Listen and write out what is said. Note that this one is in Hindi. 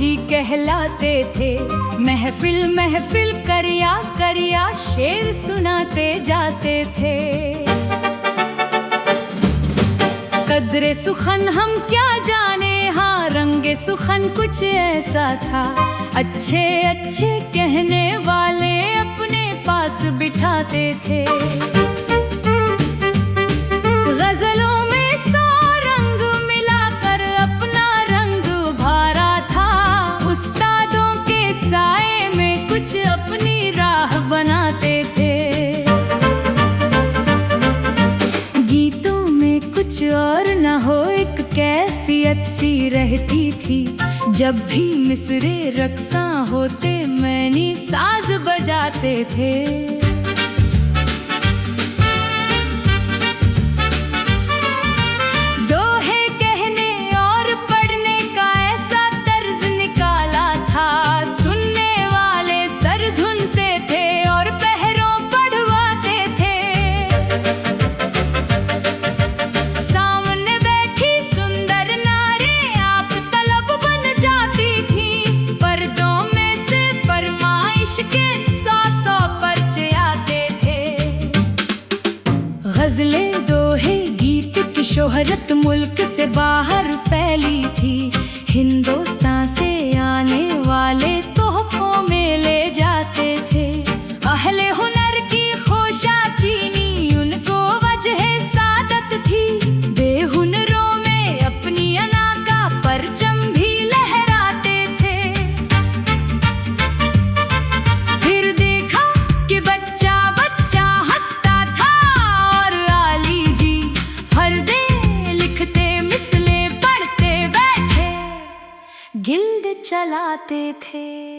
जी कहलाते थे। महफिल महफिल करिया करिया शेर सुनाते जाते थे। कद्रे सुखन हम क्या जाने, हाँ रंगे सुखन कुछ ऐसा था। अच्छे अच्छे कहने वाले अपने पास बिठाते थे। गजलों में 100 रंग मिलाकर अपना रंग भरा था। उस्तादों के साए में कुछ अपनी राह बनाते थे। गीतों में कुछ और न हो, एक कैफियत सी रहती थी। जब भी मिसरे रक्सा होते मैनी साज बजाते थे। दोहे कहने और पढ़ने का ऐसा तर्ज निकाला था। सुनने वाले सर धुनते थे और पहरों पढ़वाते थे। सामने बैठी सुंदर नारे आप तलब बन जाती थी। पर्दों में से फरमाइश के 100 पर्चे आते थे। गजलें दोहे गीत की शोहरत मुल्क से बाहर फैली थी। हिंदुस्तान से आने वाले तोहफों में ले जाते थे। अहले हुनर की खोशा चीनी उनको वजह सादत थी। बेहुनरों में अपनी अना का परचम भी लहराते थे। फिर देखा कि बच्चा बच्चा हंसता था और आली जी फर्दे लिखते मिसले पढ़ते बैठे गिल्ड चलाते थे।